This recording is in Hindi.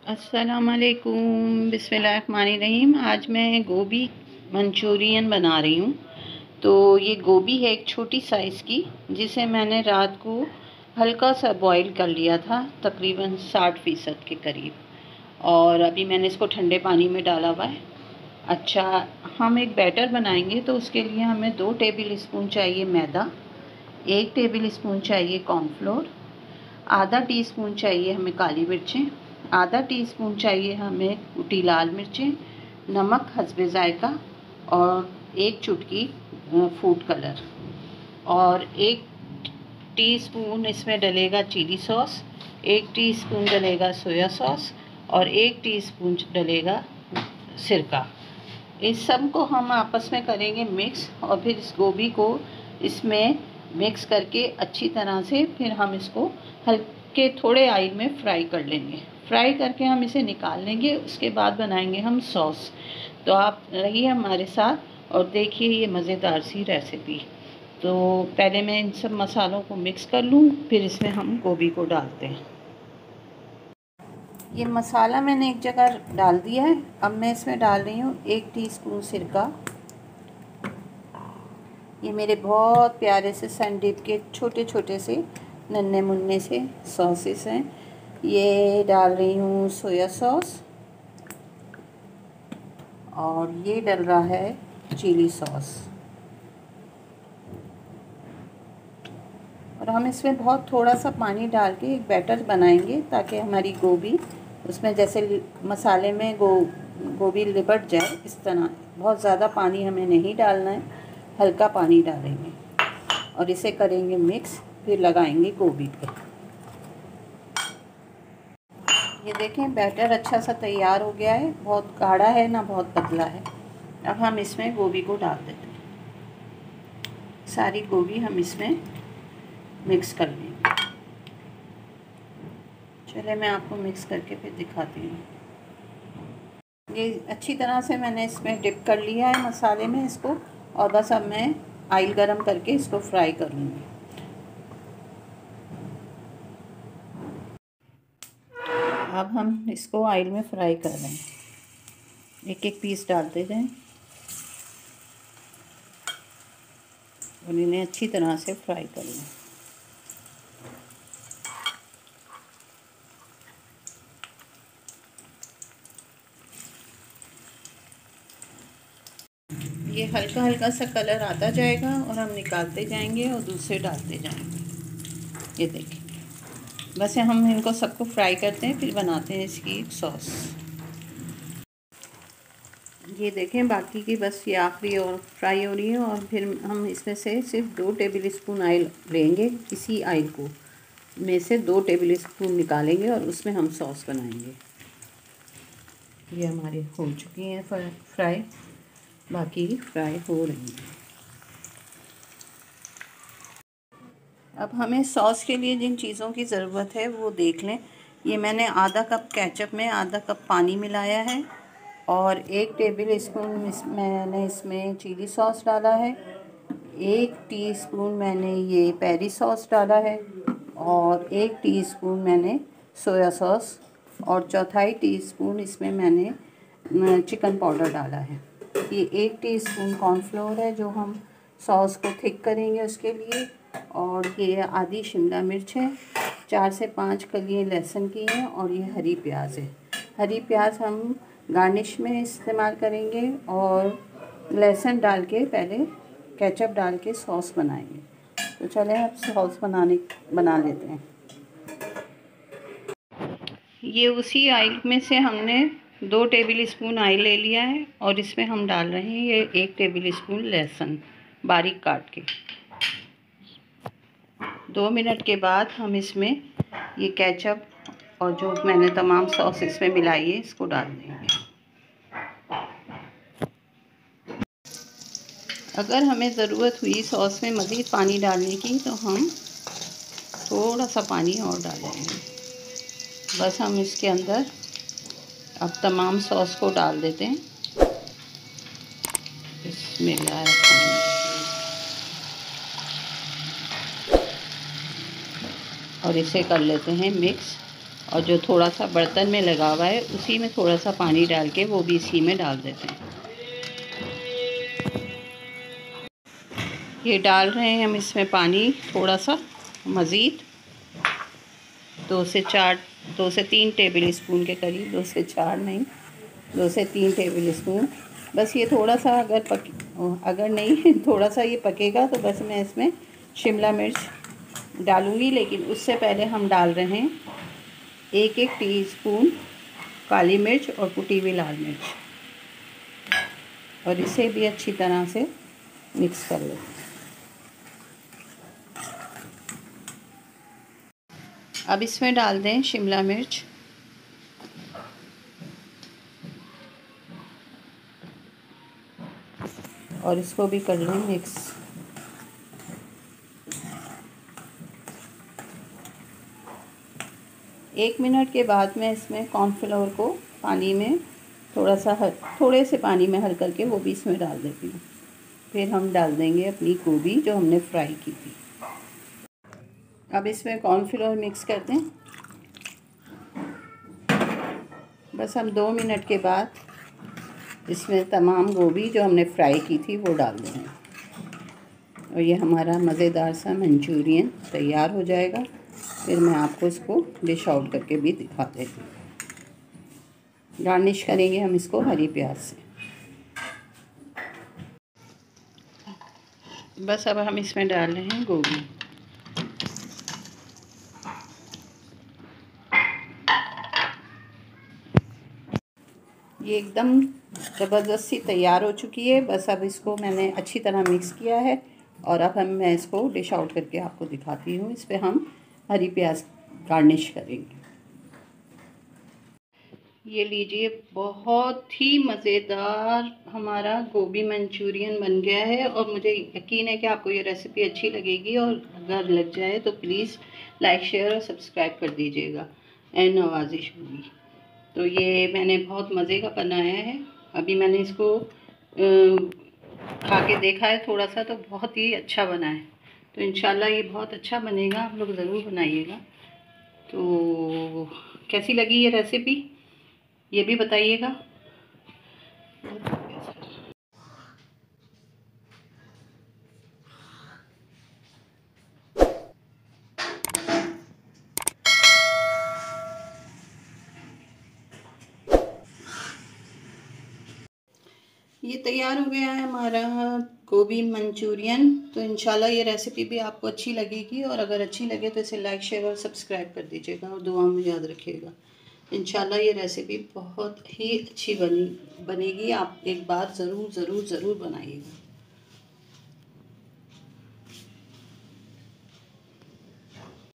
अस्सलामुअलैकुम बिस्मिल्लाहिर्रहमानिर्रहीम। आज मैं गोभी मंचूरियन बना रही हूँ। तो ये गोभी है एक छोटी साइज़ की, जिसे मैंने रात को हल्का सा बॉईल कर लिया था, तकरीबन 60% के करीब। और अभी मैंने इसको ठंडे पानी में डाला हुआ है। अच्छा, हम एक बैटर बनाएंगे तो उसके लिए हमें 2 टेबल स्पून चाहिए मैदा, 1 टेबल स्पून चाहिए कॉर्नफ्लोर, आधा टीस्पून चाहिए हमें काली मिर्चें, आधा टीस्पून चाहिए हमें कुटी लाल मिर्चें, नमक हस्बे ज़ायका और 1 चुटकी फूड कलर, और 1 टीस्पून इसमें डलेगा चिली सॉस, 1 टीस्पून डलेगा सोया सॉस और 1 टीस्पून डलेगा सिरका। इस सब को हम आपस में करेंगे मिक्स, और फिर इस गोभी को इसमें मिक्स करके अच्छी तरह से फिर हम इसको हल्के थोड़े ऑयल में फ्राई कर लेंगे। फ्राई करके हम इसे निकाल लेंगे। उसके बाद बनाएंगे हम सॉस। तो आप रहिए हमारे साथ और देखिए ये मज़ेदार सी रेसिपी। तो पहले मैं इन सब मसालों को मिक्स कर लूँ, फिर इसमें हम गोभी को डालते हैं। ये मसाला मैंने एक जगह डाल दिया है। अब मैं इसमें डाल रही हूँ 1 टीस्पून सिरका। ये मेरे बहुत प्यारे से सैंडविच के छोटे छोटे से नन्हे मुन्ने से सॉसेस हैं। ये डाल रही हूँ सोया सॉस, और ये डल रहा है चिली सॉस। और हम इसमें बहुत थोड़ा सा पानी डाल के एक बैटर बनाएंगे, ताकि हमारी गोभी उसमें जैसे मसाले में गोभी लिपट जाए इस तरह। बहुत ज़्यादा पानी हमें नहीं डालना है, हल्का पानी डालेंगे और इसे करेंगे मिक्स, फिर लगाएंगे गोभी पे। ये देखें बैटर अच्छा सा तैयार हो गया है, बहुत गाढ़ा है ना बहुत पतला है। अब हम इसमें गोभी को डाल देते हैं। सारी गोभी हम इसमें मिक्स कर लेंगे। चलिए मैं आपको मिक्स करके फिर दिखाती हूँ। ये अच्छी तरह से मैंने इसमें डिप कर लिया है मसाले में इसको, और बस अब मैं ऑयल गरम करके इसको फ्राई करूँगी। अब हम इसको ऑयल में फ्राई कर रहे हैं। एक एक पीस डालते जाएं और इन्हें अच्छी तरह से फ्राई कर लें। ये हल्का हल्का सा कलर आता जाएगा और हम निकालते जाएंगे और दूसरे डालते जाएंगे। ये देखिए, बस हम इनको सबको फ्राई करते हैं, फिर बनाते हैं इसकी एक सॉस। ये देखें बाकी की बस ये आखिरी और फ्राई हो रही है, और फिर हम इसमें से सिर्फ 2 टेबल स्पून ऑयल लेंगे। इसी ऑयल को में से 2 टेबल स्पून निकालेंगे और उसमें हम सॉस बनाएंगे। ये हमारी हो चुकी हैं फ्राई, बाकी फ्राई हो रही हैं। अब हमें सॉस के लिए जिन चीज़ों की ज़रूरत है वो देख लें। ये मैंने आधा कप केचप में आधा कप पानी मिलाया है, और 1 टेबल स्पून मैंने इसमें चिली सॉस डाला है, 1 टीस्पून मैंने ये पेरी सॉस डाला है, और 1 टीस्पून मैंने सोया सॉस, और 1/4 टीस्पून इसमें मैंने चिकन पाउडर डाला है। ये 1 टीस्पून कॉर्नफ्लोर है जो हम सॉस को थिक करेंगे उसके लिए, और ये आधी शिमला मिर्च है, 4 से 5 कलियां लहसुन की हैं, और ये हरी प्याज है। हरी प्याज हम गार्निश में इस्तेमाल करेंगे, और लहसुन डाल के पहले केचप डाल के सॉस बनाएंगे। तो चलें अब सॉस बना लेते हैं। ये उसी ऑयल में से हमने 2 टेबल स्पून ऑयल ले लिया है, और इसमें हम डाल रहे हैं ये 1 टेबल स्पून लहसुन बारीक काट के। 2 मिनट के बाद हम इसमें ये केचप और जो मैंने तमाम सॉस इसमें मिलाई है इसको डाल देंगे। अगर हमें ज़रूरत हुई सॉस में मज़ीद पानी डालने की तो हम थोड़ा सा पानी और डालेंगे। बस हम इसके अंदर अब तमाम सॉस को डाल देते हैं। बिस्मिल्लाहिर्रहमानिर्रहीम। और इसे कर लेते हैं मिक्स। और जो थोड़ा सा बर्तन में लगा हुआ है उसी में थोड़ा सा पानी डाल के वो भी इसी में डाल देते हैं। ये डाल रहे हैं हम इसमें पानी थोड़ा सा मज़ीद 2 से 3 टेबल स्पून के करीब, 2 से 4 नहीं, 2 से 3 टेबल स्पून। बस ये थोड़ा सा अगर नहीं थोड़ा सा ये पकेगा तो बस मैं इसमें शिमला मिर्च डालूँगी। लेकिन उससे पहले हम डाल रहे हैं 1 टीस्पून काली मिर्च और कुटी हुई लाल मिर्च, और इसे भी अच्छी तरह से मिक्स कर लें। अब इसमें डाल दें शिमला मिर्च, और इसको भी कर लें मिक्स। एक मिनट के बाद मैं इसमें कॉर्नफ्लोर को पानी में थोड़े से पानी में हल करके वो भी इसमें डाल देती हूँ। फिर हम डाल देंगे अपनी गोभी जो हमने फ्राई की थी। अब इसमें कॉर्नफ्लोर मिक्स कर दें। बस हम 2 मिनट के बाद इसमें तमाम गोभी जो हमने फ्राई की थी वो डाल देंगे, और ये हमारा मज़ेदार सा मंचूरियन तैयार हो जाएगा। फिर मैं आपको इसको डिश आउट करके भी दिखा देती हूँ। गार्निश करेंगे हम इसको हरी प्याज से। बस अब हम इसमें डाल रहे हैं गोभी। ये एकदम ज़बरदस्ती तैयार हो चुकी है। बस अब इसको मैंने अच्छी तरह मिक्स किया है, और अब मैं इसको डिश आउट करके आपको दिखाती हूँ। इस पर हम हरी प्याज गार्निश करेंगे। ये लीजिए, बहुत ही मज़ेदार हमारा गोभी मंचूरियन बन गया है, और मुझे यकीन है कि आपको ये रेसिपी अच्छी लगेगी, और अगर लग जाए तो प्लीज़ लाइक शेयर और सब्सक्राइब कर दीजिएगा, एंड नवाजिश होगी। तो ये मैंने बहुत मज़े का बनाया है। अभी मैंने इसको खा के देखा है थोड़ा सा, तो बहुत ही अच्छा बना है। तो इंशाल्लाह ये बहुत अच्छा बनेगा, आप लोग ज़रूर बनाइएगा। तो कैसी लगी ये रेसिपी ये भी बताइएगा। ये तैयार हो गया है हमारा गोभी मंचूरियन। तो इंशाल्लाह ये रेसिपी भी आपको अच्छी लगेगी, और अगर अच्छी लगे तो इसे लाइक शेयर और सब्सक्राइब कर दीजिएगा, और दुआ में याद रखिएगा। इंशाल्लाह ये रेसिपी बहुत ही अच्छी बनेगी। आप एक बार ज़रूर बनाइएगा।